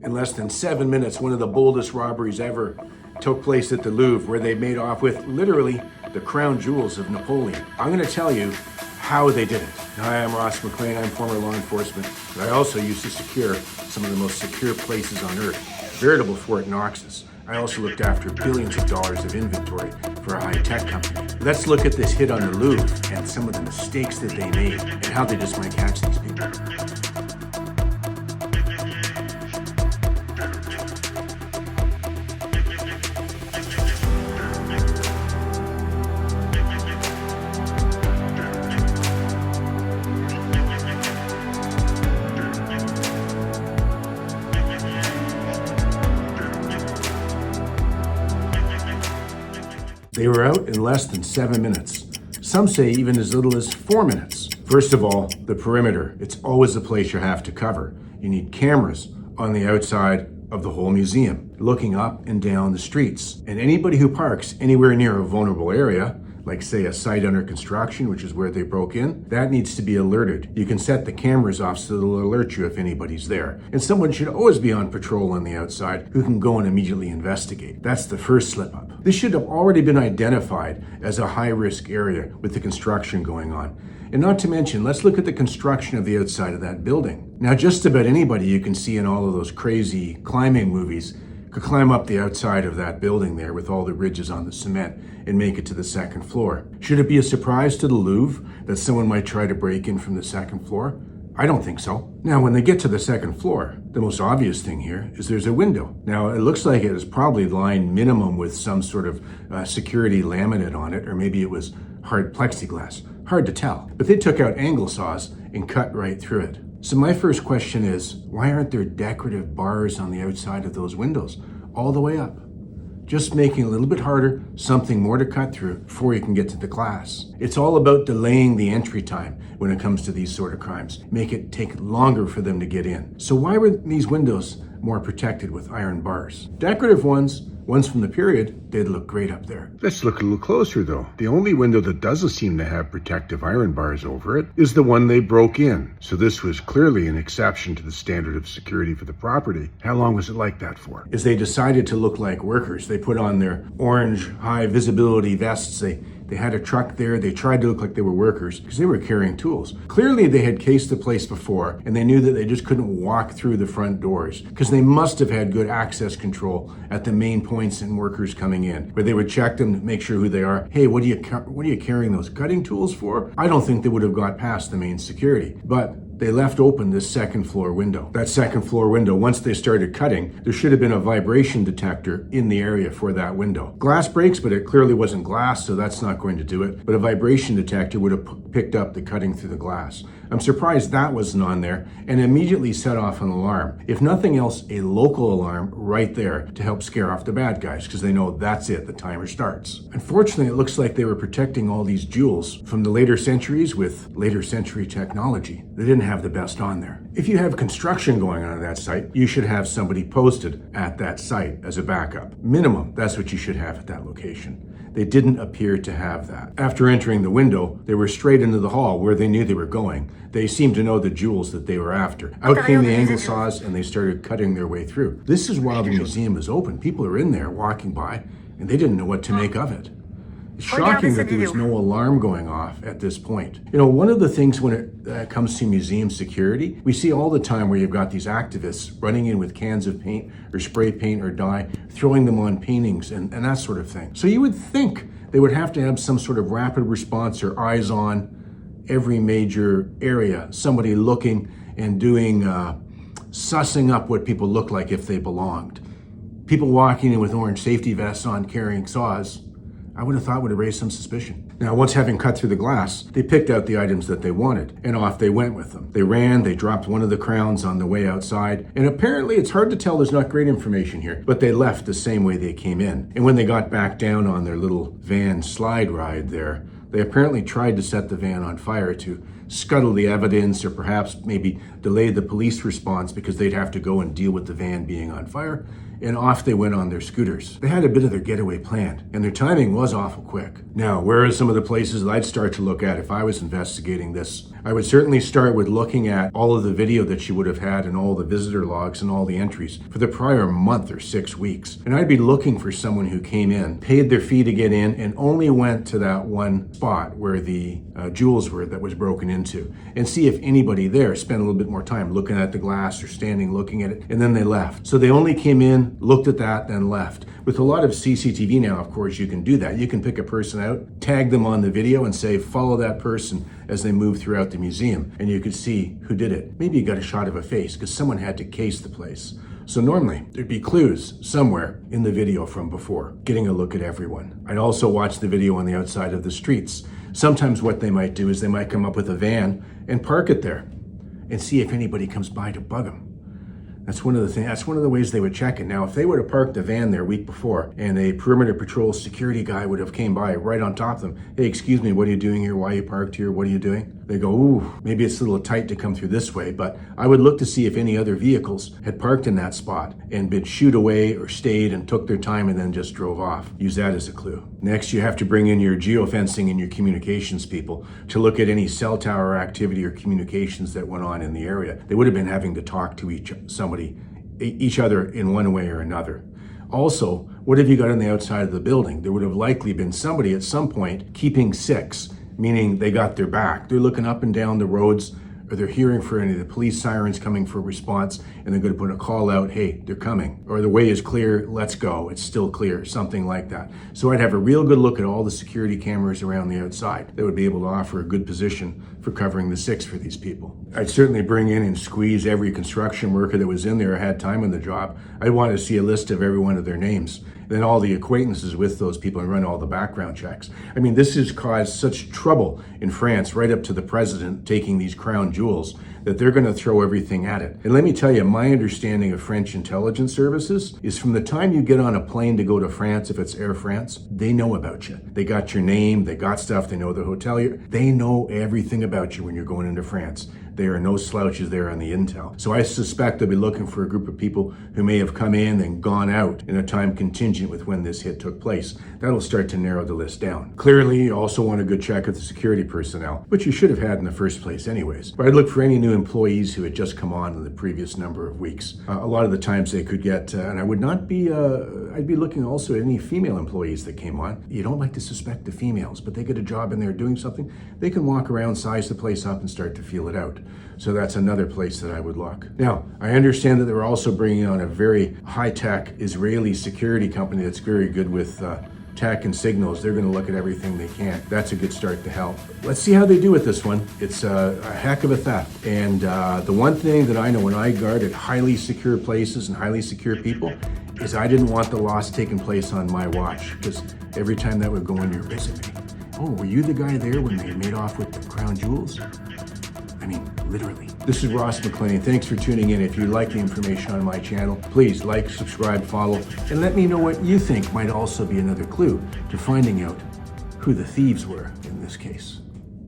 In less than 7 minutes, one of the boldest robberies ever took place at the Louvre, where they made off with literally the crown jewels of Napoleon. I'm going to tell you how they did it. Hi, I'm Ross McLean. I'm former law enforcement, but I also used to secure some of the most secure places on earth, veritable Fort Knoxes. I also looked after billions of dollars of inventory for a high-tech company. Let's look at this hit on the Louvre and some of the mistakes that they made and how they just might catch these people. They were out in less than 7 minutes. Some say even as little as 4 minutes. First of all, the perimeter. It's always a place you have to cover. You need cameras on the outside of the whole museum, looking up and down the streets. And anybody who parks anywhere near a vulnerable area, like say a site under construction, which is where they broke in, that needs to be alerted. You can set the cameras off so they'll alert you if anybody's there. And someone should always be on patrol on the outside who can go and immediately investigate. That's the first slip up. This should have already been identified as a high-risk area with the construction going on. And not to mention, let's look at the construction of the outside of that building. Now, just about anybody you can see in all of those crazy climbing movies could climb up the outside of that building there with all the ridges on the cement and make it to the second floor. Should it be a surprise to the Louvre that someone might try to break in from the second floor? I don't think so. Now, when they get to the second floor, the most obvious thing here is there's a window. Now, it looks like it is probably lined minimum with some sort of security laminate on it, or maybe it was hard plexiglass. Hard to tell. But they took out angle saws and cut right through it. So my first question is, why aren't there decorative bars on the outside of those windows all the way up? Just making it a little bit harder, something more to cut through before you can get to the glass. It's all about delaying the entry time when it comes to these sort of crimes. Make it take longer for them to get in. So why were these windows more protected with iron bars? Decorative ones from the period, they'd look great up there. Let's look a little closer though. The only window that doesn't seem to have protective iron bars over it is the one they broke in. So this was clearly an exception to the standard of security for the property. How long was it like that for? As they decided to look like workers, they put on their orange high visibility vests. They had a truck there. They tried to look like they were workers because they were carrying tools. Clearly, they had cased the place before, and they knew that they just couldn't walk through the front doors because they must have had good access control at the main points and workers coming in, where they would check them, make sure who they are. Hey, what are you carrying those cutting tools for? I don't think they would have got past the main security, but they left open this second floor window. That second floor window, once they started cutting, there should have been a vibration detector in the area for that window. Glass breaks, but it clearly wasn't glass, so that's not going to do it. But a vibration detector would have picked up the cutting through the glass. I'm surprised that wasn't on there and immediately set off an alarm. If nothing else, a local alarm right there to help scare off the bad guys because they know that's it, the timer starts. Unfortunately, it looks like they were protecting all these jewels from the later centuries with later century technology. They didn't have the best on there. If you have construction going on at that site, you should have somebody posted at that site as a backup. Minimum, that's what you should have at that location. They didn't appear to have that. After entering the window, they were straight into the hall where they knew they were going. They seemed to know the jewels that they were after. Out came the angle saws and they started cutting their way through. This is while the museum is open. People are in there walking by and they didn't know what to make of it. It's shocking that there was no alarm going off at this point. You know, one of the things when it comes to museum security, we see all the time where you've got these activists running in with cans of paint or spray paint or dye, throwing them on paintings and that sort of thing. So you would think they would have to have some sort of rapid response or eyes on every major area, somebody looking and doing, sussing up what people look like if they belonged. People walking in with orange safety vests on carrying saws, I would have thought would have raised some suspicion. Now, once having cut through the glass, they picked out the items that they wanted, and off they went with them. They ran, they dropped one of the crowns on the way outside, and apparently it's hard to tell, there's not great information here, but they left the same way they came in. And when they got back down on their little van slide ride there, they apparently tried to set the van on fire to scuttle the evidence or perhaps maybe delay the police response because they'd have to go and deal with the van being on fire. and off they went on their scooters. They had a bit of their getaway planned, and their timing was awful quick. Now, where are some of the places that I'd start to look at if I was investigating this? I would certainly start with looking at all of the video that she would have had and all the visitor logs and all the entries for the prior month or 6 weeks. And I'd be looking for someone who came in, paid their fee to get in, and only went to that one spot where the jewels were that was broken into, and see if anybody there spent a little bit more time looking at the glass or standing looking at it, and then they left. So they only came in, looked at that, then left. With a lot of CCTV now, of course, you can do that. You can pick a person out, tag them on the video, and say, follow that person as they move throughout the museum, and you could see who did it. Maybe you got a shot of a face because someone had to case the place. So normally, there'd be clues somewhere in the video from before, getting a look at everyone. I'd also watch the video on the outside of the streets. Sometimes what they might do is they might come up with a van and park it there and see if anybody comes by to bug them. That's one of the ways they would check it. Now, if they would have parked the van there a week before and a perimeter patrol security guy would have came by right on top of them, hey, excuse me, what are you doing here? Why are you parked here? What are you doing? They go, ooh, maybe it's a little tight to come through this way, but I would look to see if any other vehicles had parked in that spot and been shooed away or stayed and took their time and then just drove off. Use that as a clue. Next, you have to bring in your geofencing and your communications people to look at any cell tower activity or communications that went on in the area. They would have been having to talk to each other in one way or another. Also, what have you got on the outside of the building? There would have likely been somebody at some point keeping 6, meaning they got their back. They're looking up and down the roads, or they're hearing for any of the police sirens coming for response, and they're going to put a call out, hey, they're coming. Or the way is clear, let's go, it's still clear, something like that. So I'd have a real good look at all the security cameras around the outside that would be able to offer a good position for covering the 6 for these people. I'd certainly bring in and squeeze every construction worker that was in there or had time on the job. I'd want to see a list of every one of their names, then all the acquaintances with those people and run all the background checks. I mean, this has caused such trouble in France, right up to the president taking these crown jewels, that they're going to throw everything at it. And let me tell you, my understanding of French intelligence services is from the time you get on a plane to go to France, if it's Air France, they know about you. They got your name, they got stuff, they know the hotel they know everything about you when you're going into France. There are no slouches there on the intel. So I suspect they'll be looking for a group of people who may have come in and gone out in a time contingent with when this hit took place. That'll start to narrow the list down. Clearly, you also want a good check of the security personnel, which you should have had in the first place anyways. But I'd look for any new employees who had just come on in the previous number of weeks. A lot of the times they could get, and I would not be, I'd be looking also at any female employees that came on. You don't like to suspect the females, but they get a job in there doing something, they can walk around, size the place up, and start to feel it out. So that's another place that I would look. Now, I understand that they're also bringing on a very high-tech Israeli security company that's very good with tech and signals. They're going to look at everything they can. That's a good start to help. Let's see how they do with this one. It's a heck of a theft. And the one thing that I know when I guarded highly secure places and highly secure people is I didn't want the loss taking place on my watch, because every time that would go on your resume. Oh, were you the guy there when they made off with the crown jewels? I mean, literally. This is Ross McLean. Thanks for tuning in. If you like the information on my channel, please like, subscribe, follow, and let me know what you think might also be another clue to finding out who the thieves were in this case.